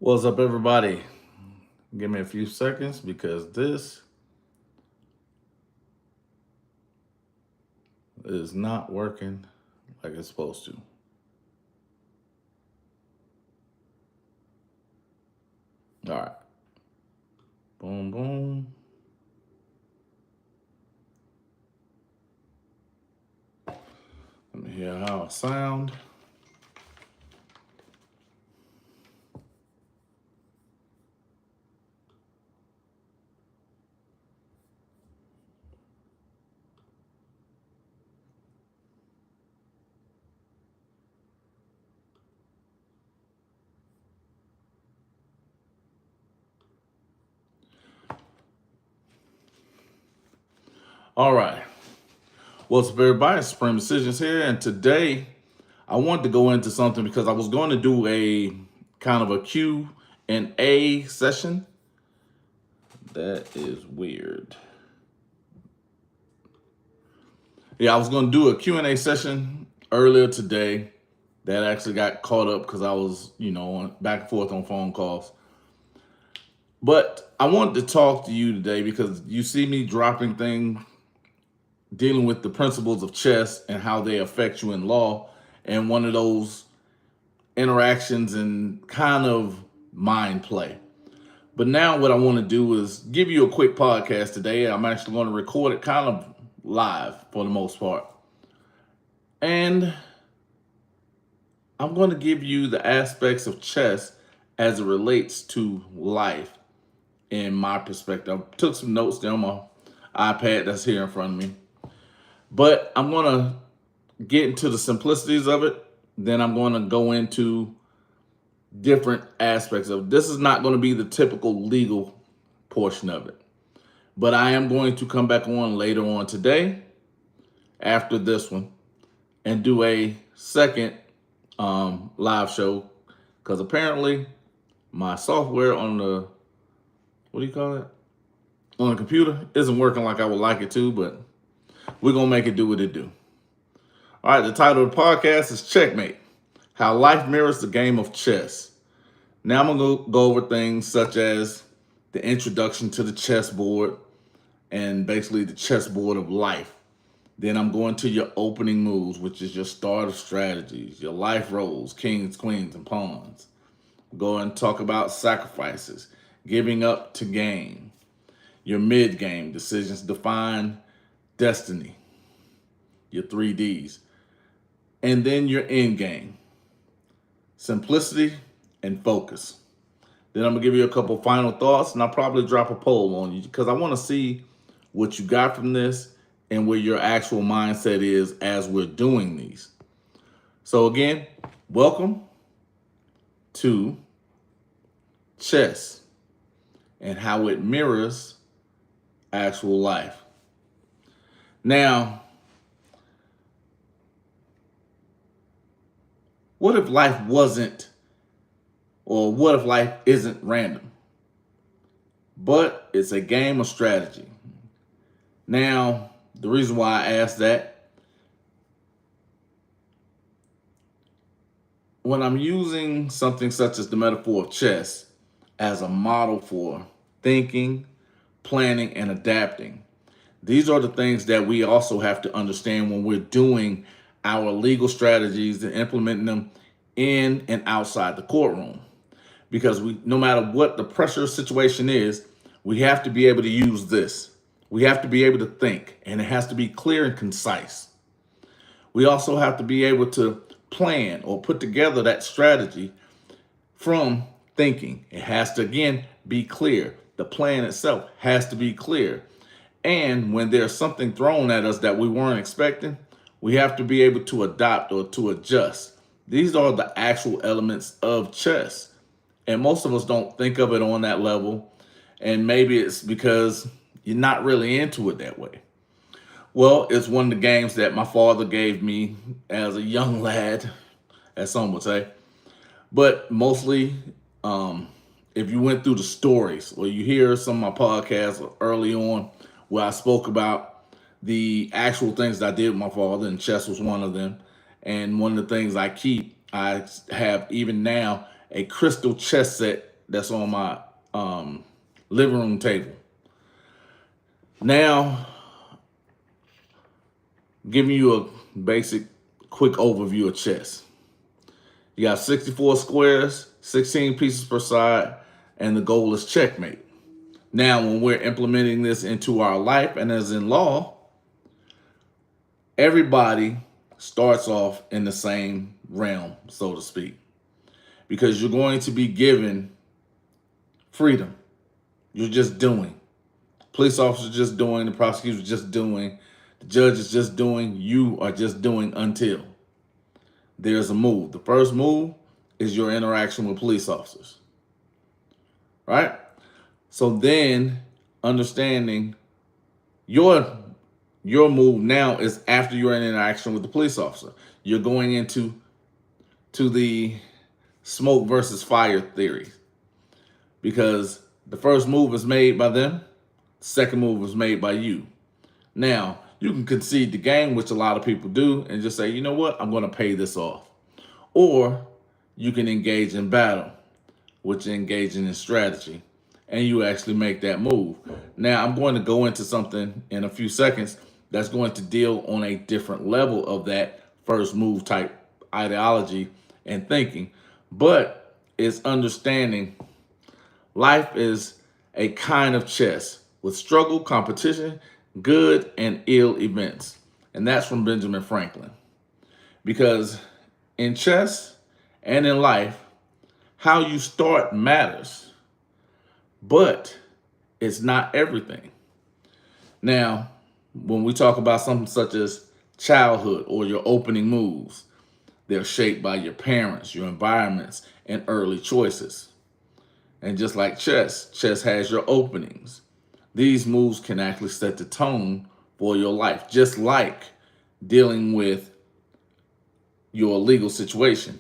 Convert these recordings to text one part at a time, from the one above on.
What's up, everybody? Give me a few seconds because this is not working like it's supposed to. All right. Boom, boom. Let me hear how it sound. All right. What's up, everybody? Supreme Decisions here. And today I wanted to go into something because I was going to do a kind of a Q&A session. That is weird. Yeah, I was going to do a Q&A session earlier today that actually got caught up because I was, back and forth on phone calls. But I wanted to talk to you today because you see me dropping things dealing with the principles of chess and how they affect you in law. And one of those interactions and kind of mind play. But now what I want to do is give you a quick podcast today. I'm actually going to record it kind of live for the most part. And I'm going to give you the aspects of chess as it relates to life in my perspective. I took some notes there on my iPad that's here in front of me. But I'm going to get into the simplicities of it. Then I'm going to go into different aspects of it. This is not going to be the typical legal portion of it. But I am going to come back on later on today after this one and do a second live show because apparently my software on the, what do you call it? On the computer isn't working like I would like it to, but we're going to make it do what it do. All right, the title of the podcast is Checkmate, How Life Mirrors the Game of Chess. Now I'm going to go over things such as the introduction to the chessboard and basically the chessboard of life. Then I'm going to your opening moves, which is your start of strategies, your life roles, kings, queens, and pawns. Go and talk about sacrifices, giving up to gain. Your mid-game decisions define destiny, your 3Ds. And then your end game, simplicity and focus. Then I'm gonna give you a couple final thoughts and I'll probably drop a poll on you because I wanna see what you got from this and where your actual mindset is as we're doing these. So again, welcome to chess and how it mirrors actual life. Now, what if life wasn't, or what if life isn't random, but it's a game of strategy? Now, the reason why I asked that, when I'm using something such as the metaphor of chess as a model for thinking, planning, and adapting, these are the things that we also have to understand when we're doing our legal strategies and implementing them in and outside the courtroom. Because no matter what the pressure situation is, we have to be able to use this. We have to be able to think, and it has to be clear and concise. We also have to be able to plan or put together that strategy from thinking. It has to, again, be clear. The plan itself has to be clear. And when there's something thrown at us that we weren't expecting, we have to be able to adapt or to adjust. These are the actual elements of chess. And most of us don't think of it on that level. And maybe it's because you're not really into it that way. Well, it's one of the games that my father gave me as a young lad, as some would say. But mostly, if you went through the stories or you hear some of my podcasts early on where I spoke about the actual things that I did with my father, and chess was one of them. And one of the things I have even now, a crystal chess set that's on my living room table. Now, giving you a basic, quick overview of chess. You got 64 squares, 16 pieces per side, and the goal is checkmate. Now, when we're implementing this into our life and as in law, everybody starts off in the same realm, so to speak, because you're going to be given freedom. You're just doing. Police officers just doing, the prosecutor just doing, the judge is just doing, you are just doing until there's a move. The first move is your interaction with police officers, right? So then understanding your move now is after you're in interaction with the police officer. You're going into the smoke versus fire theory, because the first move is made by them, the second move is made by you. Now, you can concede the game, which a lot of people do, and just say, you know what, I'm going to pay this off. Or you can engage in battle, which is engaging in strategy, and you actually make that move. Now, I'm going to go into something in a few seconds that's going to deal on a different level of that first move type ideology and thinking, but it's understanding life is a kind of chess with struggle, competition, good and ill events. And that's from Benjamin Franklin. Because in chess and in life, how you start matters, but it's not everything. Now, when we talk about something such as childhood or your opening moves, they're shaped by your parents, your environments, and early choices. And just like chess has your openings. These moves can actually set the tone for your life, just like dealing with your legal situation.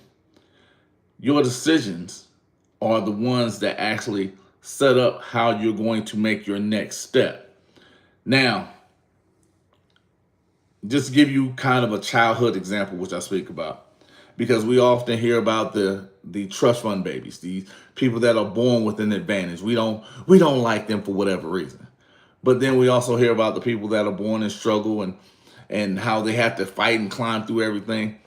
Your decisions are the ones that actually set up how you're going to make your next step. Now, just to give you kind of a childhood example, which I speak about, because we often hear about the trust fund babies, these people that are born with an advantage. We don't like them for whatever reason. But then we also hear about the people that are born in struggle and how they have to fight and climb through everything.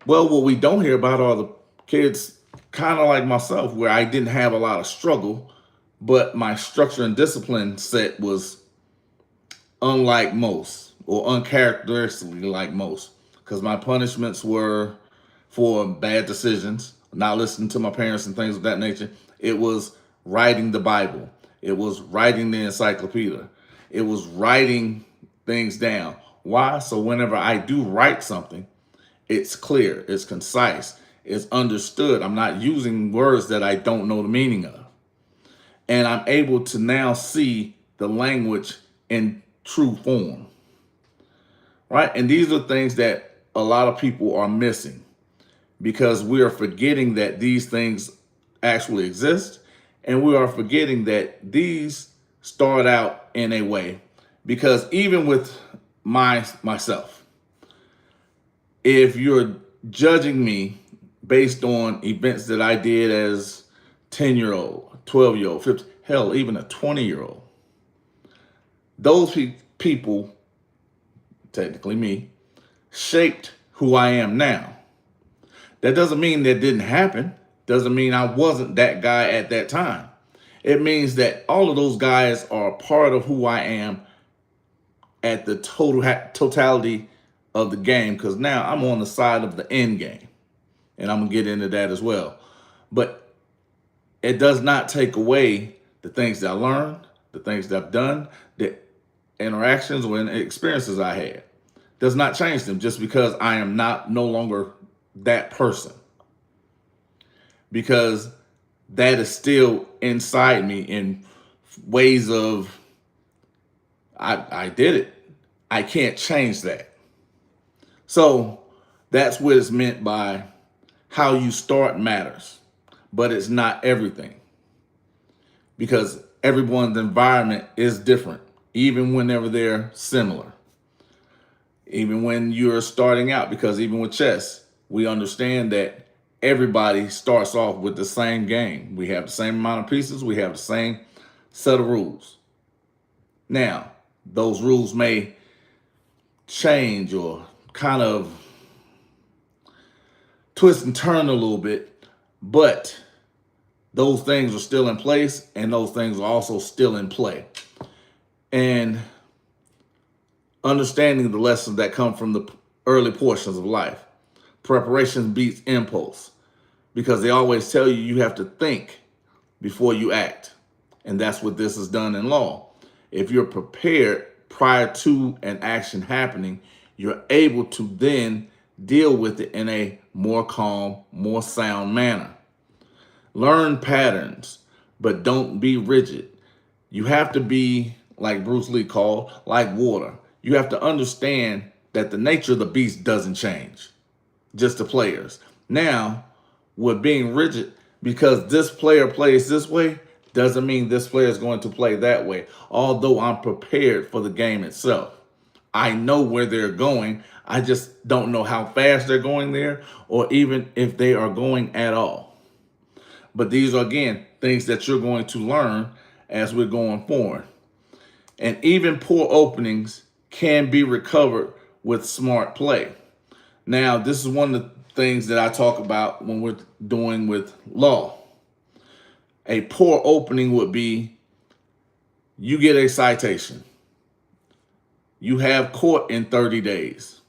Well, what we don't hear about are the kids kind of like myself, where I didn't have a lot of struggle, but my structure and discipline set was unlike most, or uncharacteristically like most, because my punishments were for bad decisions, not listening to my parents and things of that nature. It was writing the Bible. It was writing the encyclopedia. It was writing things down. Why? So whenever I do write something, it's clear, it's concise, it's understood. I'm not using words that I don't know the meaning of. And I'm able to now see the language in true form, right? And these are things that a lot of people are missing, because we are forgetting that these things actually exist. And we are forgetting that these start out in a way, because even with myself, if you're judging me based on events that I did as 10-year-old, 12-year-old, 15, hell, even a 20-year-old, those people, technically me, shaped who I am now. That doesn't mean that didn't happen. Doesn't mean I wasn't that guy at that time. It means that all of those guys are part of who I am at the totality of the game, because now I'm on the side of the end game. And I'm going to get into that as well. But it does not take away the things that I learned, the things that I've done, the interactions or experiences I had. Does not change them just because I am no longer that person. Because that is still inside me in ways of, I did it. I can't change that. So that's what is meant by how you start matters, but it's not everything, because everyone's environment is different, even whenever they're similar. Even when you're starting out, because even with chess, we understand that everybody starts off with the same game. We have the same amount of pieces. We have the same set of rules. Now, those rules may change or kind of twist and turn a little bit, but those things are still in place and those things are also still in play. And understanding the lessons that come from the early portions of life. Preparation beats impulse because they always tell you have to think before you act. And that's what this is done in law. If you're prepared prior to an action happening, you're able to then deal with it in a more calm, more sound manner. Learn patterns, but don't be rigid. You have to be, like Bruce Lee called, like water. You have to understand that the nature of the beast doesn't change, just the players. Now, with being rigid, because this player plays this way, doesn't mean this player is going to play that way. Although I'm prepared for the game itself. I know where they're going. I just don't know how fast they're going there or even if they are going at all. But these are, again, things that you're going to learn as we're going forward. And even poor openings can be recovered with smart play. Now, this is one of the things that I talk about when we're doing with law. A poor opening would be you get a citation. You have court in 30 days.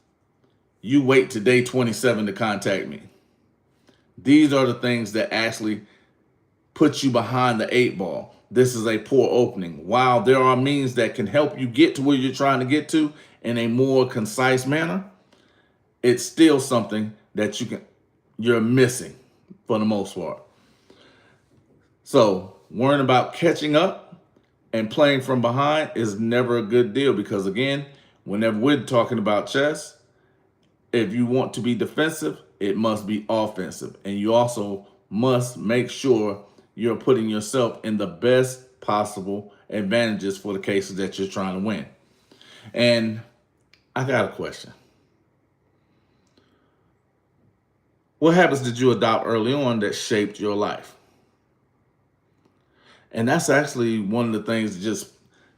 You wait to day 27 to contact me. These are the things that actually put you behind the 8 ball. This is a poor opening. While there are means that can help you get to where you're trying to get to in a more concise manner, it's still something that you're missing for the most part. So worrying about catching up and playing from behind is never a good deal because, again, whenever we're talking about chess, if you want to be defensive, it must be offensive. And you also must make sure you're putting yourself in the best possible advantages for the cases that you're trying to win. And I got a question. What habits did you adopt early on that shaped your life? And that's actually one of the things that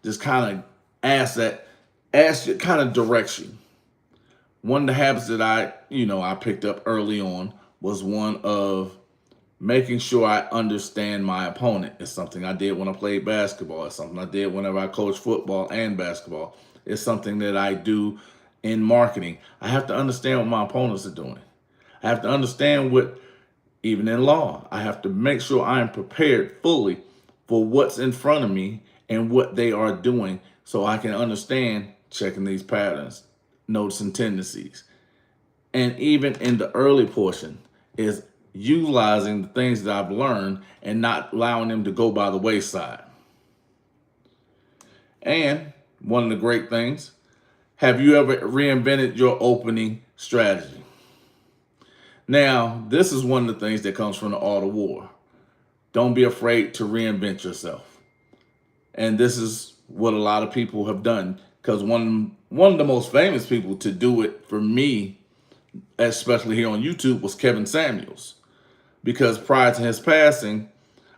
just kind of kind of directs you. One of the habits that I picked up early on was one of making sure I understand my opponent. It's something I did when I played basketball. It's something I did whenever I coached football and basketball. It's something that I do in marketing. I have to understand what my opponents are doing. I have to understand even in law, I have to make sure I am prepared fully for what's in front of me and what they are doing so I can understand checking these patterns, noticing tendencies. And even in the early portion is utilizing the things that I've learned and not allowing them to go by the wayside. And one of the great things, have you ever reinvented your opening strategy? Now, this is one of the things that comes from the art of war. Don't be afraid to reinvent yourself. And this is what a lot of people have done, because one of the most famous people to do it for me, especially here on YouTube, was Kevin Samuels. Because prior to his passing,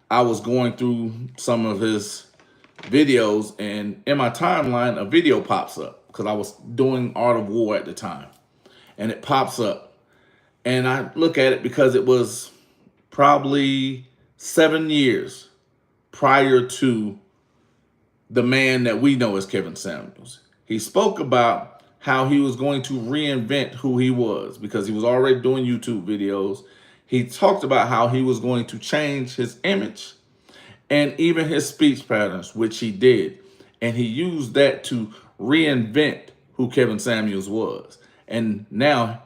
I was going through some of his videos, and in my timeline, a video pops up because I was doing Art of War at the time. And it pops up. And I look at it because it was probably 7 years prior to the man that we know as Kevin Samuels. He spoke about how he was going to reinvent who he was because he was already doing YouTube videos. He talked about how he was going to change his image and even his speech patterns, which he did. And he used that to reinvent who Kevin Samuels was. And now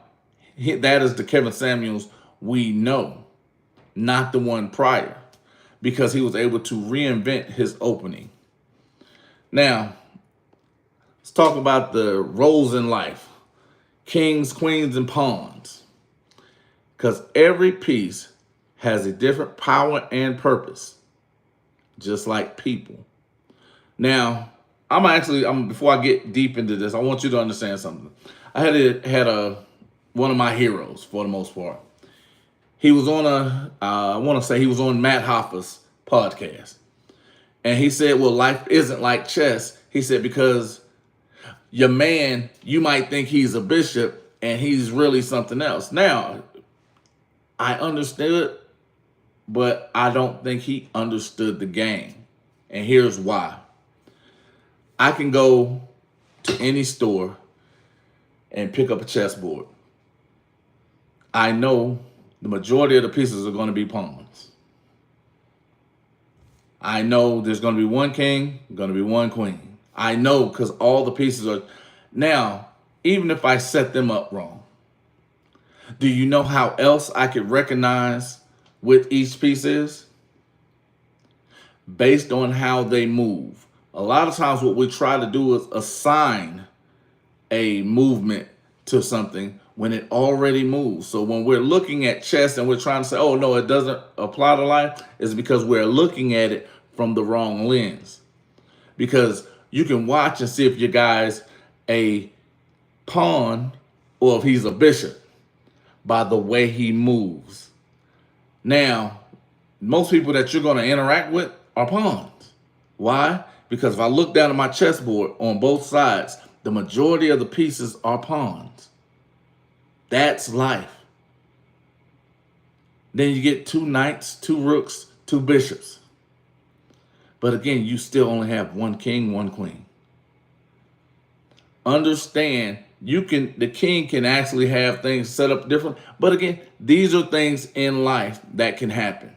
that is the Kevin Samuels we know, not the one prior, because he was able to reinvent his opening. Now, let's talk about the roles in life. Kings, queens, and pawns. Because every piece has a different power and purpose, just like people. Now, before I get deep into this, I want you to understand something. I had one of my heroes for the most part. He was on I want to say he was on Matt Hoffa's podcast. And he said, well, life isn't like chess. He said, because your man, you might think he's a bishop and he's really something else. Now, I understood, but I don't think he understood the game. And here's why. I can go to any store and pick up a chessboard. I know the majority of the pieces are going to be pawns. I know there's going to be one king, going to be one queen. I know because all the pieces are. Now, even if I set them up wrong, do you know how else I could recognize what each piece is? Based on how they move. A lot of times what we try to do is assign a movement to something when it already moves. So when we're looking at chess and we're trying to say, oh no, it doesn't apply to life, it's because we're looking at it from the wrong lens. Because you can watch and see if your guy's a pawn or if he's a bishop by the way he moves. Now, most people that you're going to interact with are pawns. Why? Because if I look down at my chessboard on both sides, the majority of the pieces are pawns. That's life. Then you get 2 knights, 2 rooks, 2 bishops. But again, you still only have 1 king, 1 queen. Understand, the king can actually have things set up different. But again, these are things in life that can happen.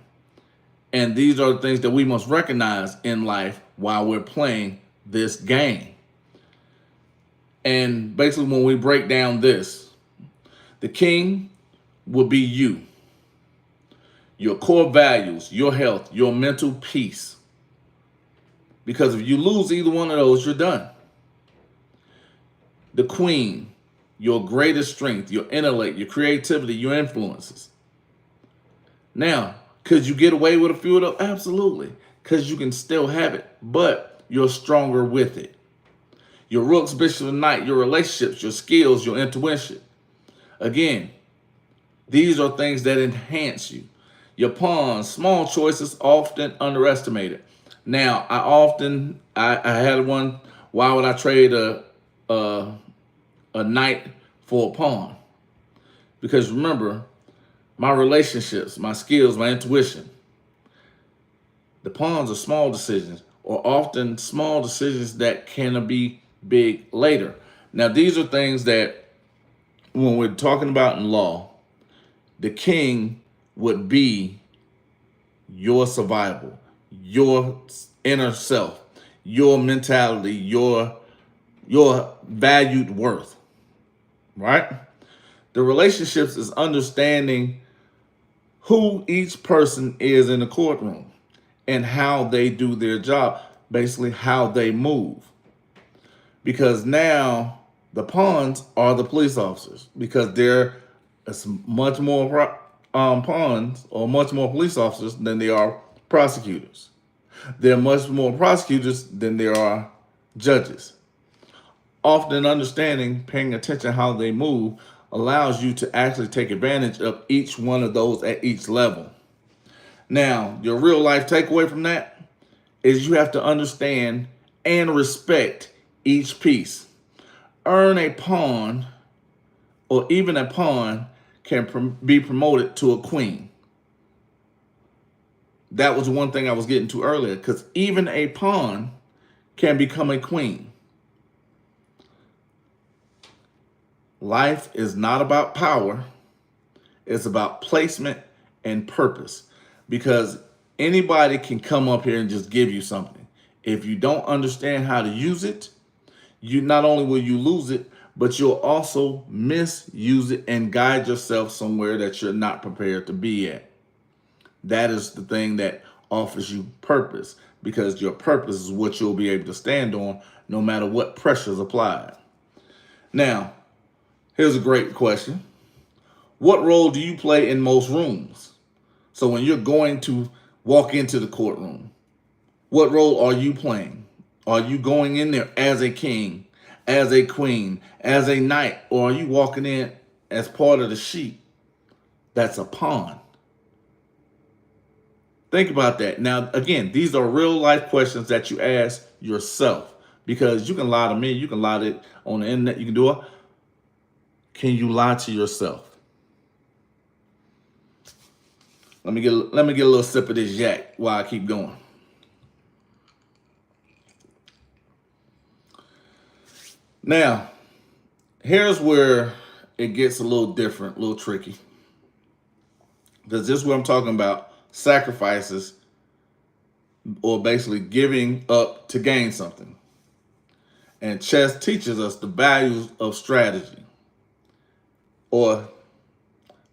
And these are the things that we must recognize in life while we're playing this game. And basically, when we break down this, the king will be you, your core values, your health, your mental peace. Because if you lose either one of those, you're done. The queen, your greatest strength, your intellect, your creativity, your influences. Now, could you get away with a few of those? Absolutely. Because you can still have it, but you're stronger with it. Your rooks, bishop, and knight, your relationships, your skills, your intuition. Again, these are things that enhance you. Your pawns, small choices, often underestimated. Now, I had one, why would I trade a knight for a pawn? Because remember, my relationships, my skills, my intuition. The pawns are small decisions, or often small decisions that can be big later. Now, these are things that when we're talking about in law, the king would be your survival, your inner self, your mentality, your valued worth, right? The relationships is understanding who each person is in the courtroom and how they do their job, basically how they move. Because now the pawns are the police officers, because they're much more pawns or much more police officers than they are prosecutors. There are much more prosecutors than there are judges. Often understanding, paying attention how they move allows you to actually take advantage of each one of those at each level. Now, your real life takeaway from that is you have to understand and respect each piece. Earn a pawn, or even a pawn can be promoted to a queen. That was one thing I was getting to earlier, because even a pawn can become a queen. Life is not about power. It's about placement and purpose, because anybody can come up here and just give you something. If you don't understand how to use it, you not only will you lose it, but you'll also misuse it and guide yourself somewhere that you're not prepared to be at. That is the thing that offers you purpose, because your purpose is what you'll be able to stand on no matter what pressure is applied. Now, here's a great question. What role do you play in most rooms? So when you're going to walk into the courtroom, what role are you playing? Are you going in there as a king, as a queen, as a knight, or are you walking in as part of the sheep that's a pawn? Think about that. Now, again, these are real life questions that you ask yourself, because you can lie to me, you can lie to on the internet, you can do it. Can you lie to yourself? Let me get a little sip of this yak while I keep going. Now, here's where it gets a little different, a little tricky. Because this is what I'm talking about: sacrifices, or basically giving up to gain something. And chess teaches us the values of strategy, or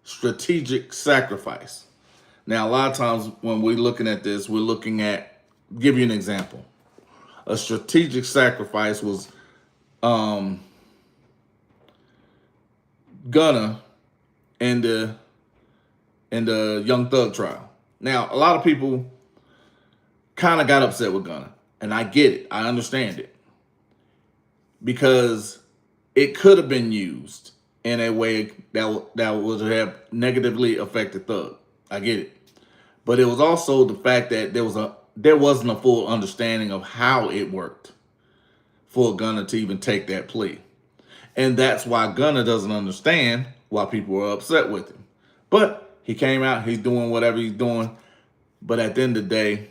strategic sacrifice. Now, a lot of times when we're looking at this, we're looking at, give you an example. A strategic sacrifice was Gunna in the Young Thug trial. Now, a lot of people kind of got upset with Gunna, and I get it. I understand it, because it could have been used in a way that would have negatively affected Thug. I get it, but it was also the fact that there wasn't a full understanding of how it worked for Gunna to even take that plea, and that's why Gunna doesn't understand why people are upset with him. But he came out, he's doing whatever he's doing. But at the end of the day,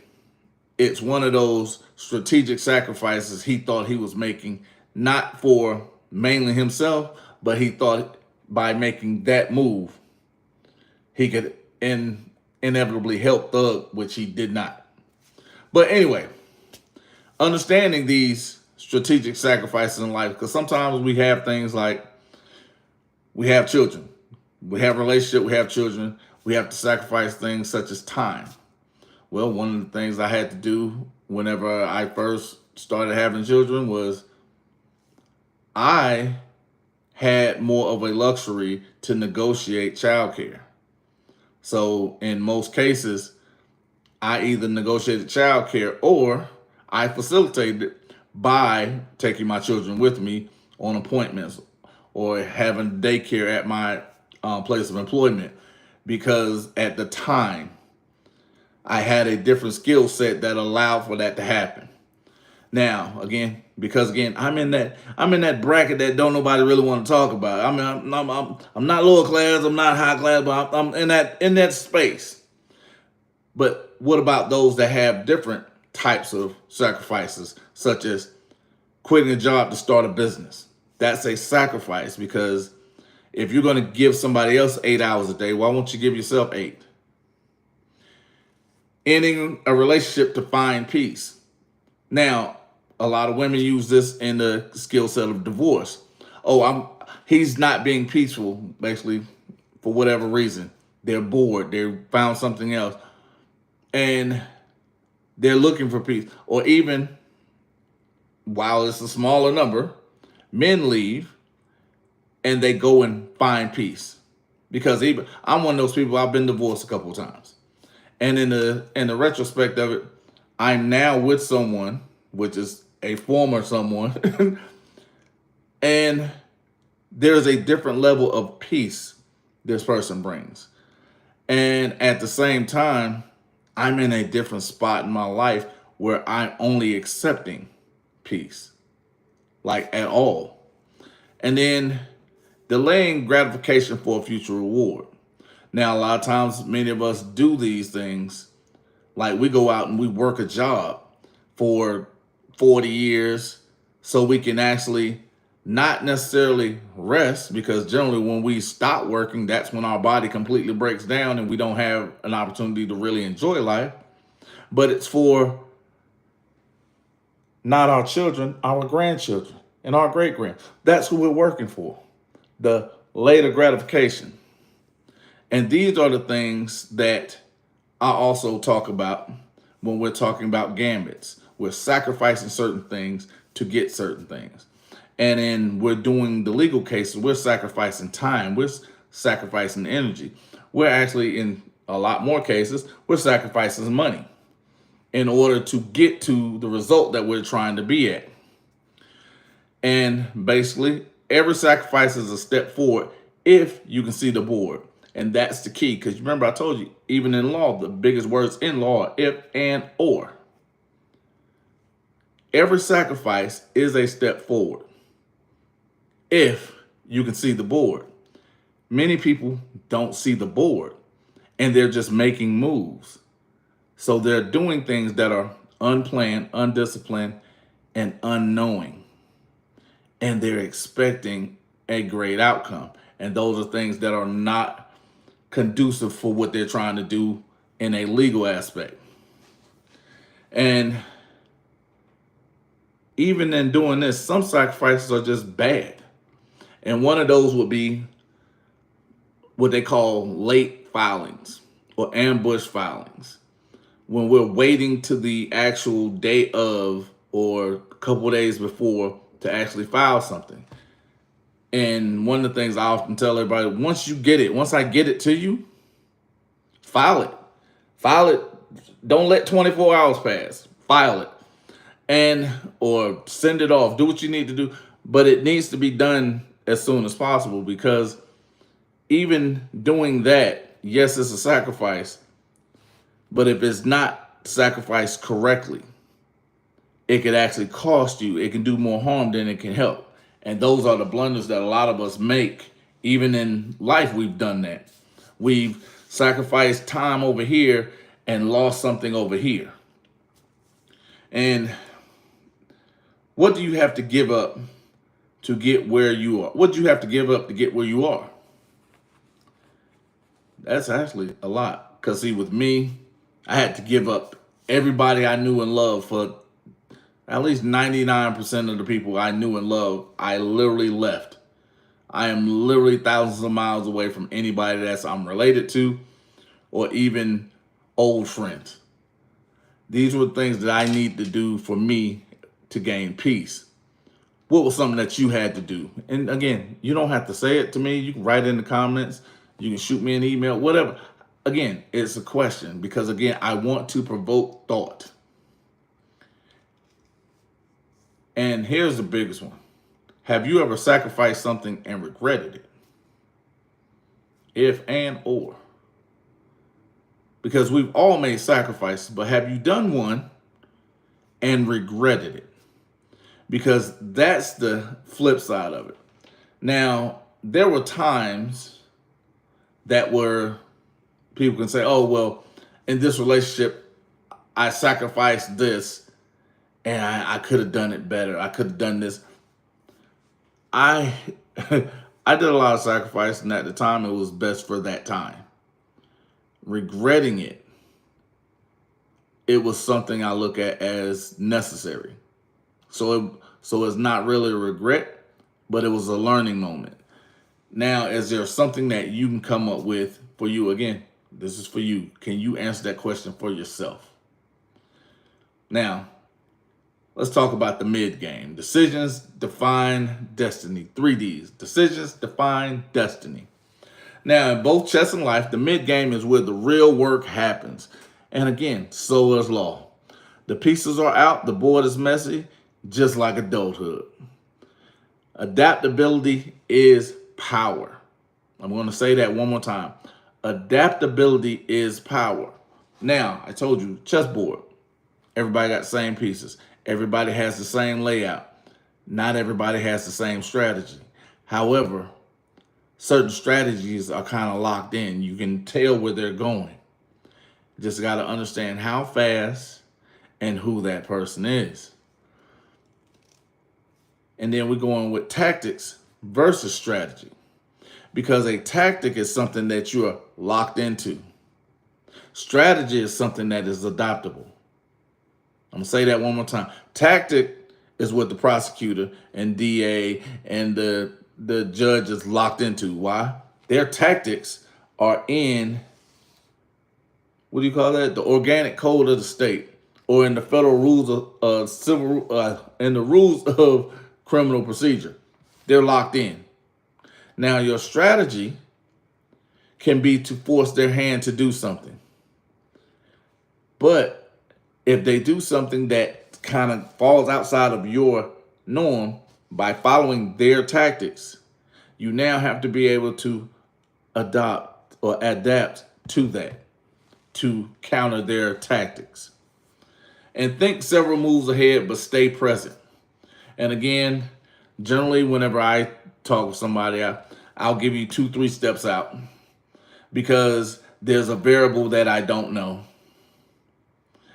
it's one of those strategic sacrifices he thought he was making, not for mainly himself, but he thought by making that move, he could inevitably help Thug, which he did not. But anyway, understanding these strategic sacrifices in life, because sometimes we have things like, we have children, we have a relationship, we have children, we have to sacrifice things such as time. Well, one of the things I had to do whenever I first started having children was I had more of a luxury to negotiate childcare. So in most cases, I either negotiated childcare or I facilitated it by taking my children with me on appointments or having daycare at my place of employment, because at the time I had a different skill set that allowed for that to happen. Now, again, because I'm in that bracket that don't nobody really want to talk about. I mean, I'm not lower class, I'm not high class, but I'm in that space. But what about those that have different types of sacrifices, such as quitting a job to start a business? That's a sacrifice, because if you're going to give somebody else 8 hours a day, why won't you give yourself 8? Ending a relationship to find peace. Now, a lot of women use this in the skill set of divorce. He's not being peaceful, basically, for whatever reason. They're bored, they found something else, and they're looking for peace. Or even, while it's a smaller number, men leave and they go and find peace. Because even I'm one of those people, I've been divorced a couple of times. And in the retrospect of it, I'm now with someone, which is a former someone, and there's a different level of peace this person brings. And at the same time, I'm in a different spot in my life where I'm only accepting peace, like at all. And then delaying gratification for a future reward. Now, a lot of times, many of us do these things. Like, we go out and we work a job for 40 years so we can actually not necessarily rest, because generally when we stop working, that's when our body completely breaks down and we don't have an opportunity to really enjoy life. But it's for not our children, our grandchildren and our great-grand. That's who we're working for, the later gratification. And these are the things that I also talk about when we're talking about gambits. We're sacrificing certain things to get certain things. And then we're doing the legal cases, we're sacrificing time, we're sacrificing energy. We're actually, in a lot more cases, we're sacrificing money in order to get to the result that we're trying to be at. And basically, every sacrifice is a step forward if you can see the board. And that's the key. Because remember, I told you, even in law, the biggest words in law are if, and, or. Every sacrifice is a step forward if you can see the board. Many people don't see the board and they're just making moves. So they're doing things that are unplanned, undisciplined, and unknowing. And they're expecting a great outcome. And those are things that are not conducive for what they're trying to do in a legal aspect. And even in doing this, some sacrifices are just bad. And one of those would be what they call late filings or ambush filings. When we're waiting to the actual day of or a couple of days before to actually file something. And one of the things I often tell everybody, once I get it to you, file it. File it. Don't let 24 hours pass. File it. And or send it off. Do what you need to do. But it needs to be done as soon as possible, because even doing that, yes, it's a sacrifice. But if it's not sacrificed correctly, it could actually cost you. It can do more harm than it can help. And those are the blunders that a lot of us make. Even in life, we've done that. We've sacrificed time over here and lost something over here. And what do you have to give up to get where you are? What do you have to give up to get where you are? That's actually a lot. Because see, with me, I had to give up everybody I knew and loved. For at least 99% of the people I knew and loved, I literally left. I am literally thousands of miles away from anybody that I'm related to or even old friends. These were things that I need to do for me to gain peace. What was something that you had to do? And again, you don't have to say it to me. You can write it in the comments. You can shoot me an email, whatever. Again, it's a question because, again, I want to provoke thought. And here's the biggest one. Have you ever sacrificed something and regretted it? If and or. Because we've all made sacrifices, but have you done one and regretted it? Because that's the flip side of it. Now, there were times that were, people can say, oh, well, in this relationship, I sacrificed this and I could have done it better. I could have done this. I I did a lot of sacrifice, and at the time it was best for that time. Regretting it, it was something I look at as necessary. So it's not really a regret, but it was a learning moment. Now, is there something that you can come up with for you? Again, this is for you. Can you answer that question for yourself? Now, let's talk about the mid game. Decisions define destiny. 3Ds. Decisions define destiny. Now, in both chess and life, the mid game is where the real work happens. And again, so is law. The pieces are out, the board is messy, just like adulthood. Adaptability is power. I'm going to say that one more time. Adaptability is power. Now, I told you, chessboard. Everybody got the same pieces. Everybody has the same layout. Not everybody has the same strategy. However, certain strategies are kind of locked in. You can tell where they're going. You just got to understand how fast and who that person is. And then we're going with tactics versus strategy. Because a tactic is something that you are locked into. Strategy is something that is adaptable. I'm going to say that one more time. Tactic is what the prosecutor and DA and the judge is locked into. Why? Their tactics are in, what do you call that? The organic code of the state, or in the federal rules of in the rules of criminal procedure. They're locked in. Now, your strategy can be to force their hand to do something. But if they do something that kind of falls outside of your norm by following their tactics, you now have to be able to adopt or adapt to that to counter their tactics. And think several moves ahead, but stay present. And again, generally, whenever I talk with somebody, I'll give you 2, 3 steps out because there's a variable that I don't know.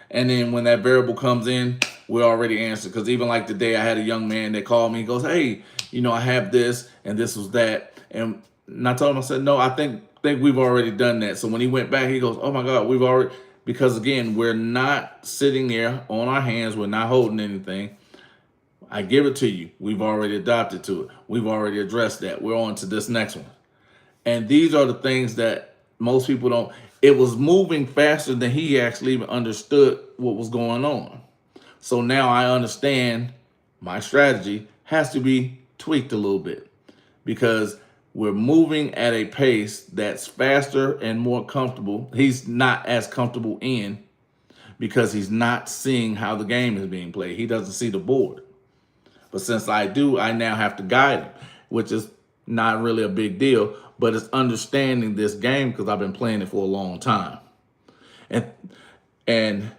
And then when that variable comes in, we're already answered. Because even like today, I had a young man that called me. He goes, "Hey, I have this and this was that." And I told him, I said, "No, I think we've already done that." So when he went back, he goes, "Oh my God, we've already," because again, we're not sitting there on our hands. We're not holding anything. I give it to you. We've already adopted to it. We've already addressed that. We're on to this next one. And these are the things that most people don't. It was moving faster than he actually even understood what was going on. So now I understand my strategy has to be tweaked a little bit because we're moving at a pace that's faster and more comfortable. He's not as comfortable in because he's not seeing how the game is being played. He doesn't see the board. But since I do, I now have to guide him, which is not really a big deal, but it's understanding this game because I've been playing it for a long time. And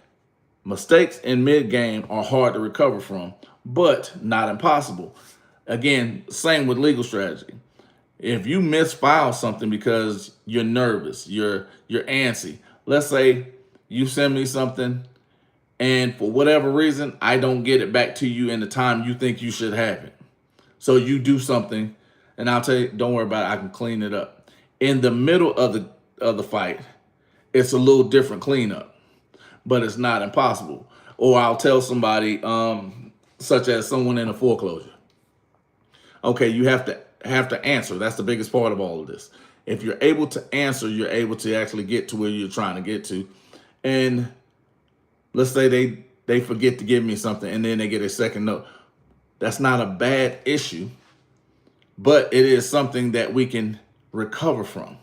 mistakes in mid-game are hard to recover from, but not impossible. Again, same with legal strategy. If you misfile something because you're nervous, you're antsy. Let's say you send me something and for whatever reason, I don't get it back to you in the time you think you should have it. So you do something, and I'll tell you, don't worry about it. I can clean it up. In the middle of the fight, it's a little different cleanup, but it's not impossible. Or I'll tell somebody, such as someone in a foreclosure. Okay, you have to answer. That's the biggest part of all of this. If you're able to answer, you're able to actually get to where you're trying to get to. And let's say they forget to give me something and then they get a second note. That's not a bad issue, but it is something that we can recover from.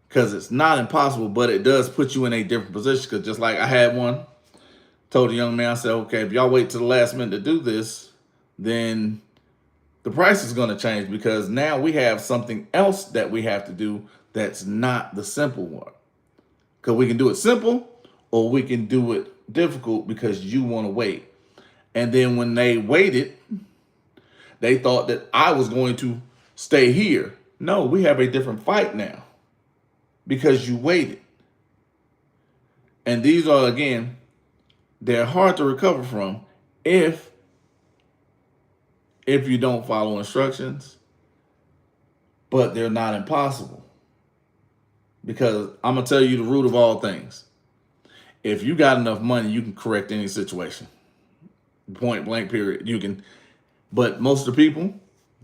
Because it's not impossible, but it does put you in a different position. Because just like I had one, told the young man, I said, okay, if y'all wait to the last minute to do this, then the price is going to change because now we have something else that we have to do that's not the simple one. Because we can do it simple or we can do it difficult because you want to wait. And then when they waited, they thought that I was going to stay here. No, we have a different fight now because you waited. And these are, again, they're hard to recover from if you don't follow instructions, but they're not impossible. Because I'm going to tell you the root of all things. If you got enough money, you can correct any situation. Point blank, period. You can, but most of the people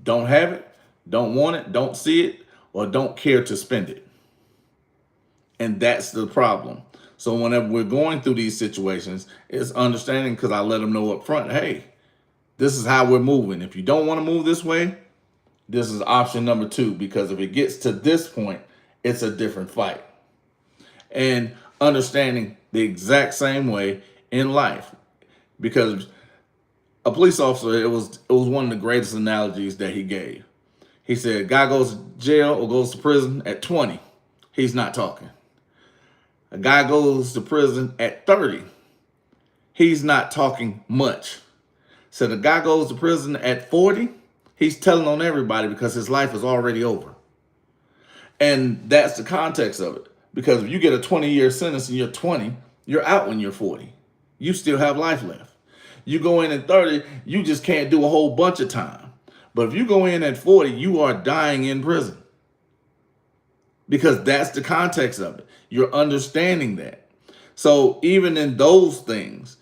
don't have it, don't want it, don't see it, or don't care to spend it. And that's the problem. So whenever we're going through these situations, it's understanding because I let them know up front, hey, this is how we're moving. If you don't want to move this way, this is option number 2, because if it gets to this point, it's a different fight. And understanding the exact same way in life, because a police officer, it was one of the greatest analogies that he gave. He said, guy goes to jail or goes to prison at 20, he's not talking. A guy goes to prison at 30, he's not talking much. So the guy goes to prison at 40, he's telling on everybody because his life is already over. And that's the context of it. Because if you get a 20-year sentence and you're 20, you're out when you're 40. You still have life left. You go in at 30, you just can't do a whole bunch of time. But if you go in at 40, you are dying in prison. Because that's the context of it. You're understanding that. So even in those things,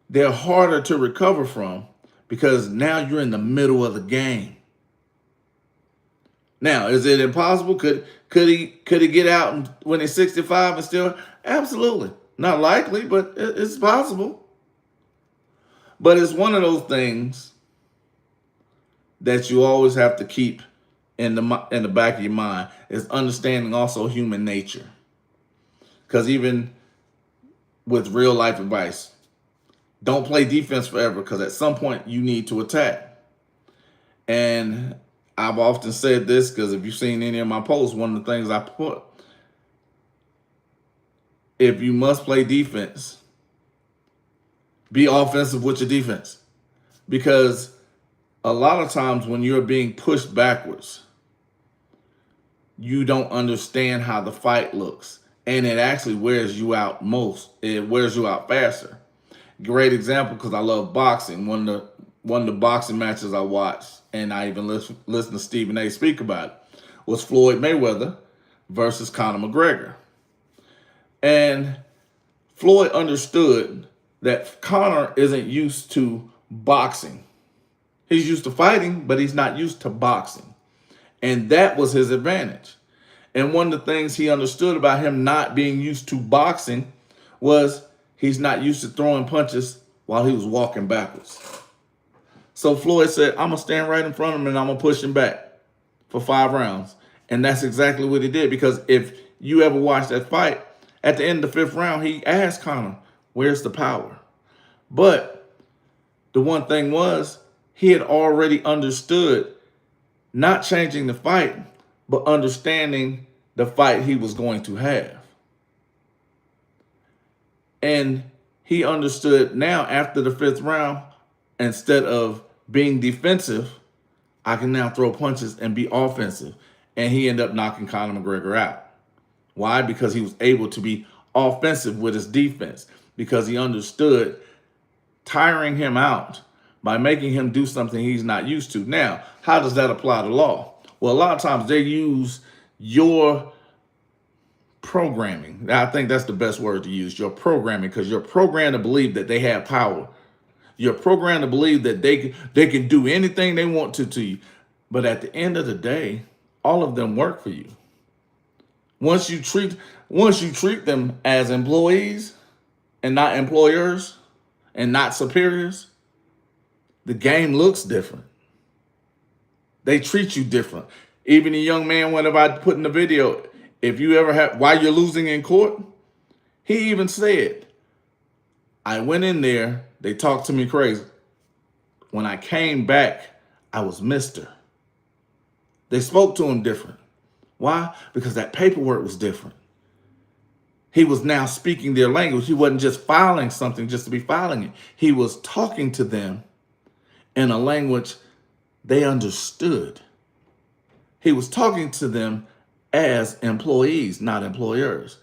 they're harder to recover from because now you're in the middle of the game. Now, is it impossible? Could he get out when he's 65 and still? Absolutely. Not likely, but it's possible. But it's one of those things that you always have to keep in the back of your mind, is understanding also human nature. Because even with real life advice, don't play defense forever, because at some point you need to attack. And I've often said this because if you've seen any of my posts, one of the things I put, if you must play defense, be offensive with your defense. Because a lot of times when you're being pushed backwards, you don't understand how the fight looks. And it actually wears you out most. It wears you out faster. Great example, because I love boxing. One of the boxing matches I watched, and I even listened to Stephen A. speak about it, was Floyd Mayweather versus Conor McGregor. And Floyd understood that Conor isn't used to boxing. He's used to fighting, but he's not used to boxing. And that was his advantage. And one of the things he understood about him not being used to boxing was he's not used to throwing punches while he was walking backwards. So Floyd said, I'm going to stand right in front of him and I'm going to push him back for 5 rounds. And that's exactly what he did. Because if you ever watch that fight, at the end of the 5th round, he asked Conor, where's the power? But the one thing was, he had already understood not changing the fight, but understanding the fight he was going to have. And he understood now after the 5th round, instead of being defensive, I can now throw punches and be offensive. And he ended up knocking Conor McGregor out. Why? Because he was able to be offensive with his defense, because he understood tiring him out by making him do something he's not used to. Now, how does that apply to law? Well, a lot of times they use your programming. I think that's the best word to use, your programming, because you're programmed to believe that they have power. You're programmed to believe that they can do anything they want to you. But at the end of the day, all of them work for you. Once you treat them as employees and not employers and not superiors, the game looks different. They treat you different. Even the young man, whenever I put in the video, if you ever have, while you're losing in court, he even said, I went in there, they talked to me crazy. When I came back, I was Mr. They spoke to him different. Why? Because that paperwork was different. He was now speaking their language. He wasn't just filing something just to be filing it. He was talking to them in a language they understood. He was talking to them as employees, not employers.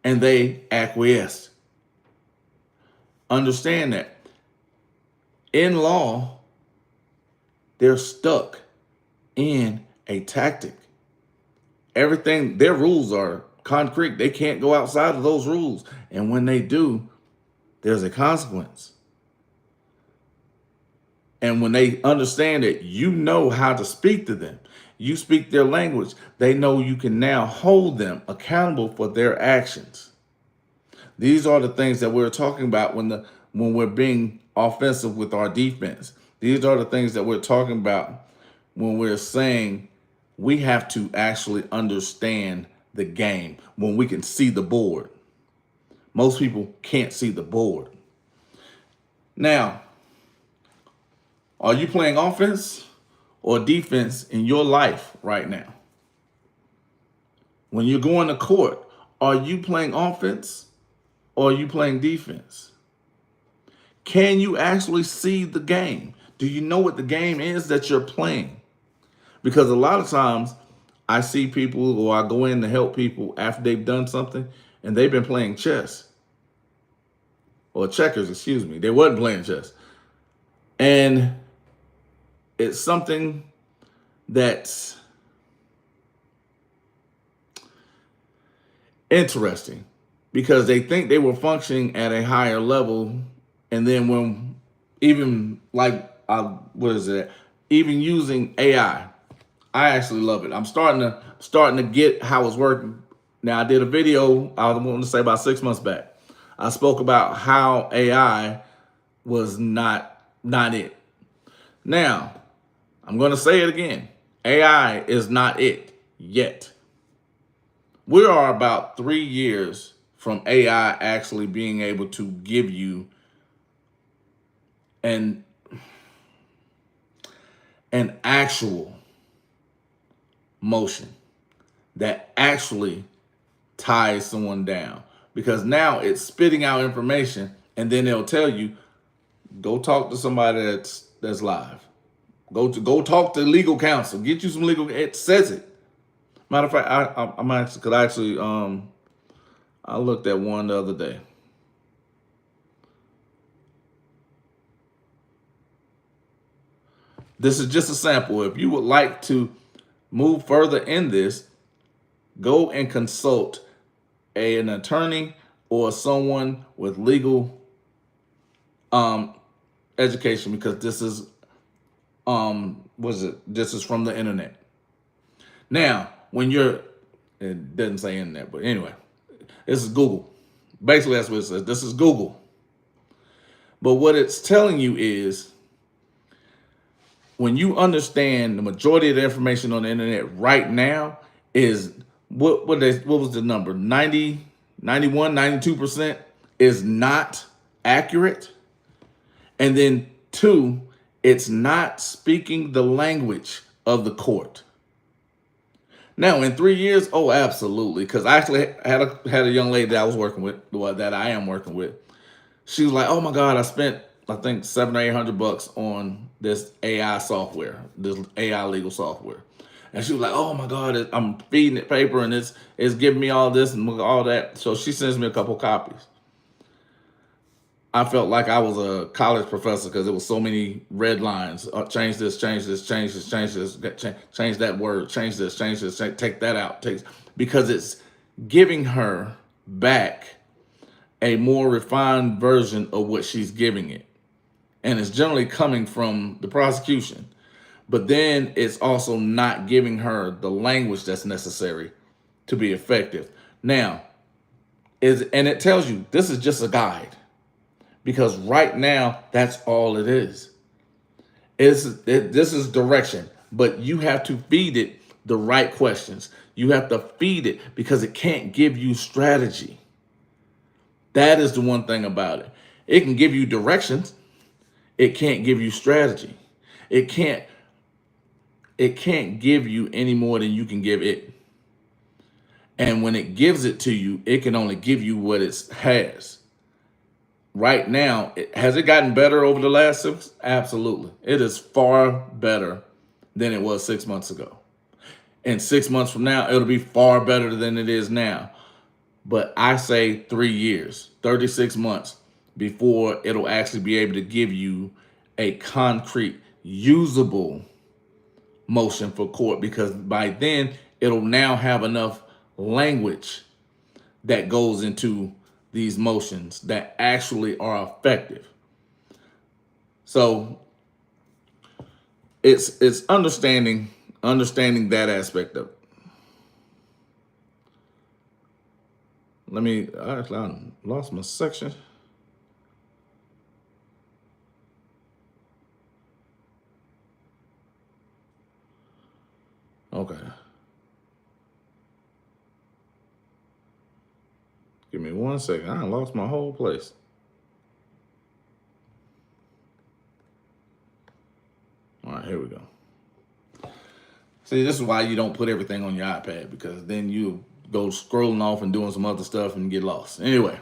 And they acquiesced. Understand that. In law, they're stuck in a tactic. Everything, their rules are concrete. They can't go outside of those rules. And when they do, there's a consequence. And when they understand that you know how to speak to them, you speak their language, they know you can now hold them accountable for their actions. These are the things that we're talking about when we're being offensive with our defense. These are the things that we're talking about when we're saying we have to actually understand the game, when we can see the board. Most people can't see the board. Now, are you playing offense or defense in your life right now? When you're going to court, are you playing offense or are you playing defense? Can you actually see the game? Do you know what the game is that you're playing? Because a lot of times I see people, or I go in to help people after they've done something and they've been playing chess or checkers, excuse me. They wasn't playing chess. And it's something that's interesting because they think they were functioning at a higher level. And then when even even using AI, I actually love it. I'm starting to get how it's working. Now, I did a video, I want to say about 6 months back. I spoke about how AI was not it. Now, I'm going to say it again. AI is not it yet. We are about 3 years from AI actually being able to give you an actual motion that actually ties someone down, because now it's spitting out information, and then they'll tell you, go talk to somebody that's live. Go talk to legal counsel. Get you some legal. It says it. Matter of fact, I'm actually, because I looked at one the other day. This is just a sample. If you would like to move further in this, go and consult an attorney or someone with legal education, because this is this is from the internet. Now, it doesn't say internet, but anyway, this is Google. Basically, that's what it says. This is Google. But what it's telling you is, when you understand the majority of the information on the internet right now is what was the number? 90, 91, 92% is not accurate. And then 2, it's not speaking the language of the court. Now, in 3 years, oh, absolutely. Because I actually had a young lady that I was working with, that I am working with. She was like, "Oh my God, I spent, I think, $700 or $800 on this AI software, this AI legal software." And she was like, "Oh my God, I'm feeding it paper and it's giving me all this and all that." So she sends me a couple copies. I felt like I was a college professor, because there was so many red lines. Change this, change this, change this, change this, change that word, change this, take that out. Because it's giving her back a more refined version of what she's giving it. And it's generally coming from the prosecution. But then it's also not giving her the language that's necessary to be effective. Now, and it tells you this is just a guide. Because right now, that's all it is. This is direction, but you have to feed it the right questions. You have to feed it, because it can't give you strategy. That is the one thing about it. It can give you directions. It can't give you strategy. It can't give you any more than you can give it. And when it gives it to you, it can only give you what it has. Right now, has it gotten better over the last 6? Absolutely. It is far better than it was 6 months ago. And 6 months from now, it'll be far better than it is now. But I say 3 years, 36 months before it'll actually be able to give you a concrete, usable motion for court, because by then it'll now have enough language that goes into these motions that actually are effective. So it's understanding that aspect of it. I lost my section. Okay. Give me 1 second. I lost my whole place. All right, here we go. See, this is why you don't put everything on your iPad, because then you go scrolling off and doing some other stuff and get lost. Anyway.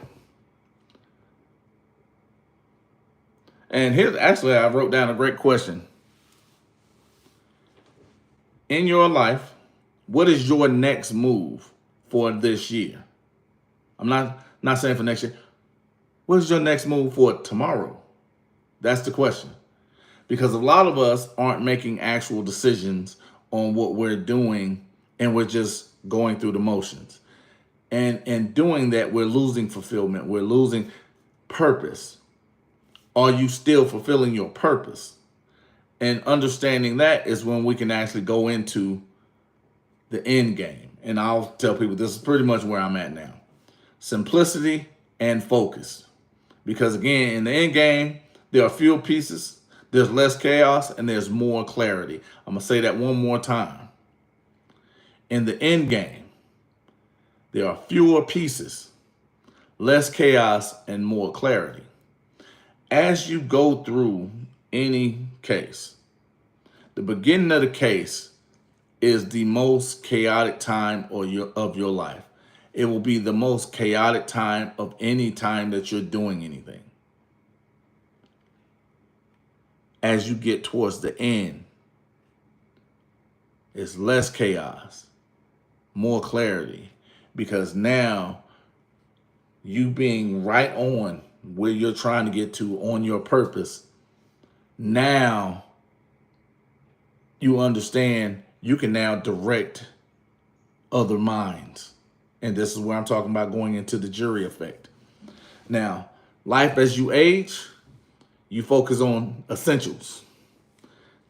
And here's, actually, I wrote down a great question. In your life, what is your next move for this year? I'm not saying for next year. What is your next move for tomorrow? That's the question. Because a lot of us aren't making actual decisions on what we're doing, and we're just going through the motions. And in doing that, we're losing fulfillment. We're losing purpose. Are you still fulfilling your purpose? And understanding that is when we can actually go into the end game. And I'll tell people this is pretty much where I'm at now. Simplicity and focus. Because again, in the end game, there are fewer pieces, there's less chaos, and there's more clarity. I'm going to say that one more time. In the end game, there are fewer pieces, less chaos, and more clarity. As you go through any case, the beginning of the case is the most chaotic time of your life. It will be the most chaotic time of any time that you're doing anything. As you get towards the end, it's less chaos, more clarity, because now you being right on where you're trying to get to on your purpose, now you understand you can now direct other minds. And this is where I'm talking about going into the jury effect. Now, life as you age, you focus on essentials: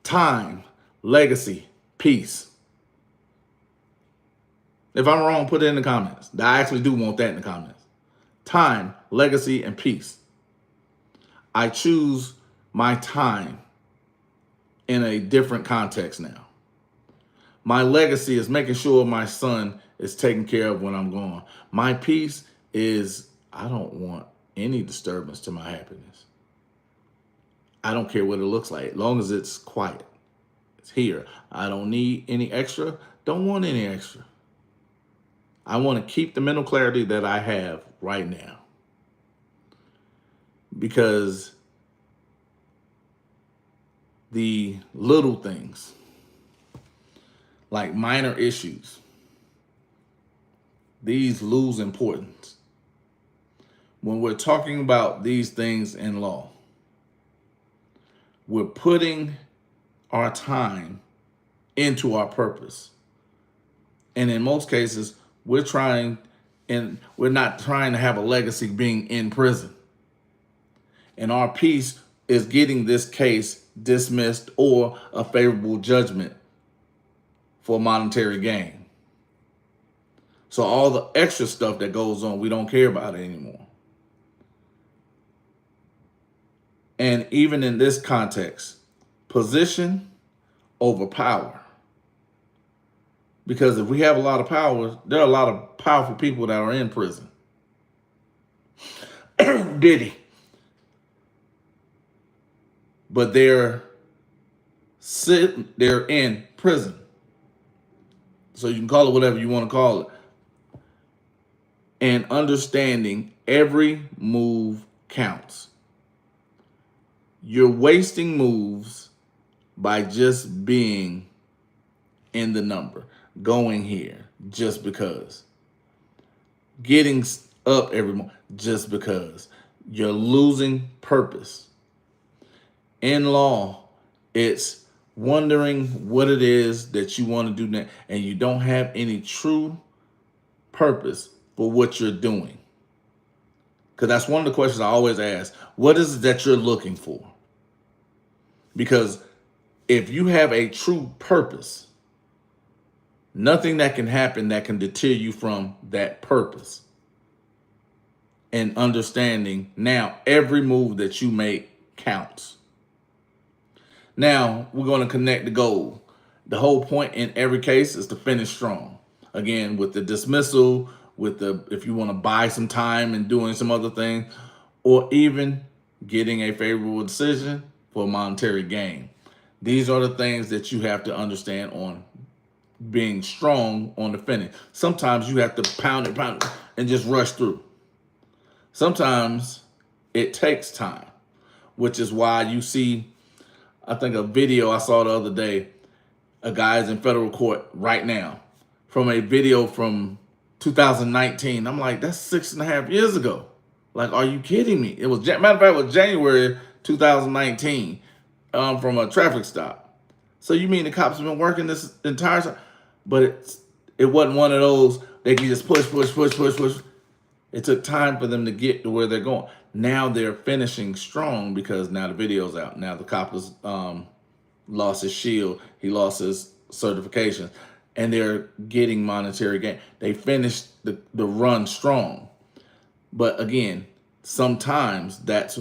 time, legacy, peace. If I'm wrong, put it in the comments. I actually do want that in the comments. Time, legacy, and peace. I choose my time in a different context now. My legacy is making sure my son is taken care of when I'm gone. My peace is I don't want any disturbance to my happiness. I don't care what it looks like, as long as it's quiet. It's here. I don't need any extra. Don't want any extra. I want to keep the mental clarity that I have right now. Because the little things, like minor issues, these lose importance. When we're talking about these things in law, we're putting our time into our purpose. And in most cases, we're not trying to have a legacy being in prison. And our peace is getting this case dismissed or a favorable judgment for monetary gain. So all the extra stuff that goes on, we don't care about it anymore. And even in this context, position over power. Because if we have a lot of power, there are a lot of powerful people that are in prison. Diddy. But they're in prison. So you can call it whatever you want to call it. And understanding every move counts. You're wasting moves by just being in the number, going here just because, getting up every morning just because. You're losing purpose. In law, it's wondering what it is that you want to do next, and you don't have any true purpose for what you're doing. Because that's one of the questions I always ask. What is it that you're looking for? Because if you have a true purpose, nothing that can happen that can deter you from that purpose. And understanding now every move that you make counts. Now we're going to connect the goal. The whole point in every case is to finish strong. Again, with the dismissal, if you want to buy some time and doing some other thing, or even getting a favorable decision for monetary gain. These are the things that you have to understand on being strong on the finish. Sometimes you have to pound it, and just rush through. Sometimes it takes time, which is why you see, I think a video I saw the other day, a guy's in federal court right now from a video from 2019. I'm like, that's 6.5 years ago. Like, are you kidding me? It was, matter of fact, it was January 2019 from a traffic stop. So you mean the cops have been working this entire time? But it wasn't one of those, they can just push. It took time for them to get to where they're going. Now they're finishing strong because now the video's out. Now the cop has lost his shield. He lost his certification. And they're getting monetary gain. They finished the run strong. But again, sometimes that's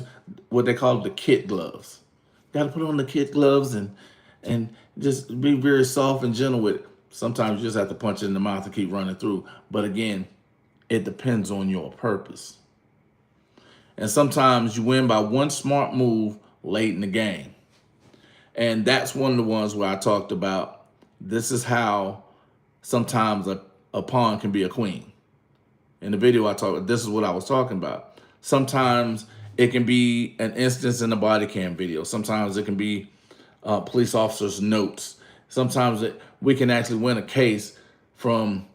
what they call the kid gloves. Got to put on the kid gloves and just be very soft and gentle with it. Sometimes you just have to punch it in the mouth and keep running through. But again, it depends on your purpose. And sometimes you win by one smart move late in the game. And that's one of the ones where I talked about This is how sometimes a pawn can be a queen. In the video this is what I was talking about. Sometimes it can be an instance in the body cam video. Sometimes it can be police officers' notes. Sometimes we can actually win a case from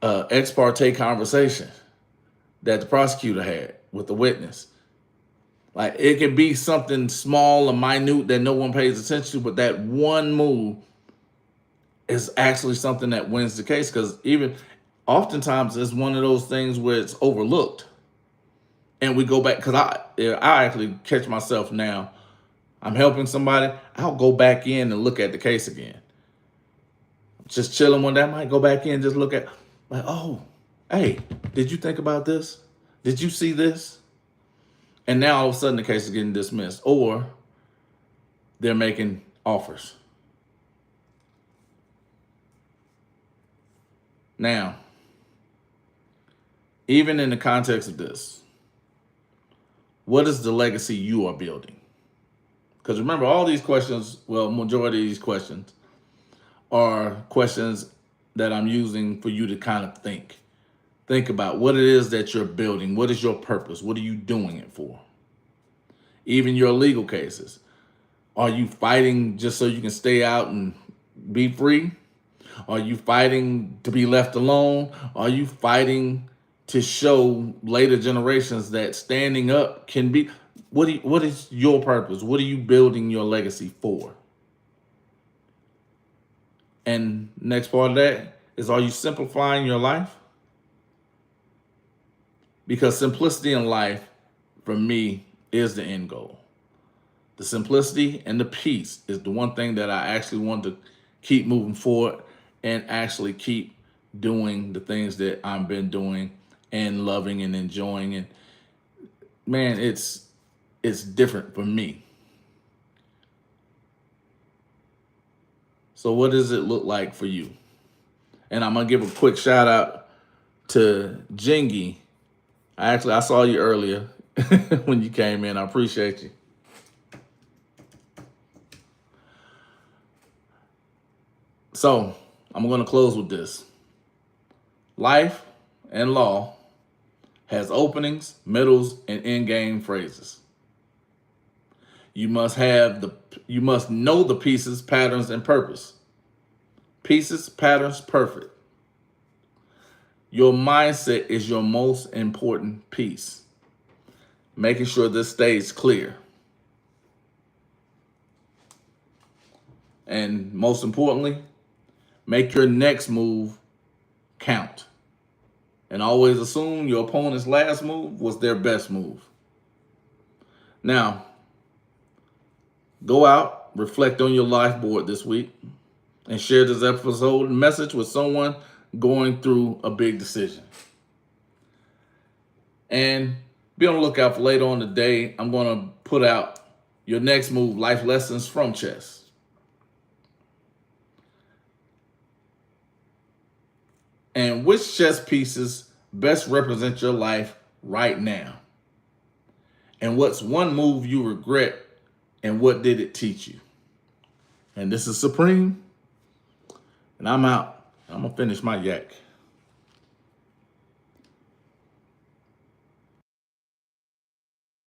ex parte conversation that the prosecutor had with the witness. Like, it can be something small or minute that no one pays attention to, but that one move is actually something that wins the case, because even oftentimes it's one of those things where it's overlooked. And we go back, because I actually catch myself now. I'm helping somebody, I'll go back in and look at the case again. Just chilling one day, I might go back in and just look at, like, oh, hey, did you think about this? Did you see this? And now all of a sudden the case is getting dismissed, or they're making offers. Now, even in the context of this, what is the legacy you are building? Because remember, all these questions, well, majority of these questions are questions that I'm using for you to kind of think. Think about what it is that you're building. What is your purpose? What are you doing it for? Even your legal cases. Are you fighting just so you can stay out and be free? Are you fighting to be left alone? Are you fighting to show later generations that standing up can be? What is your purpose? What are you building your legacy for? And next part of that is, are you simplifying your life? Because simplicity in life, for me, is the end goal. The simplicity and the peace is the one thing that I actually want to keep moving forward and actually keep doing the things that I've been doing and loving and enjoying. And man, it's different for me. So what does it look like for you? And I'm gonna give a quick shout out to Jingy. I saw you earlier when you came in. I appreciate you. So I'm going to close with this. Life and law has openings, middles, and end-game phrases. You must know the pieces, patterns, and purpose. Pieces, patterns, perfect. Your mindset is your most important piece. Making sure this stays clear. And most importantly, make your next move count. And always assume your opponent's last move was their best move. Now, go out, reflect on your life board this week, and share this episode message with someone going through a big decision. And be on the lookout for later on today. I'm going to put out your next move, life lessons from chess. And which chess pieces best represent your life right now? And what's one move you regret, and what did it teach you? And this is Supreme, and I'm out. I'm going to finish my yak.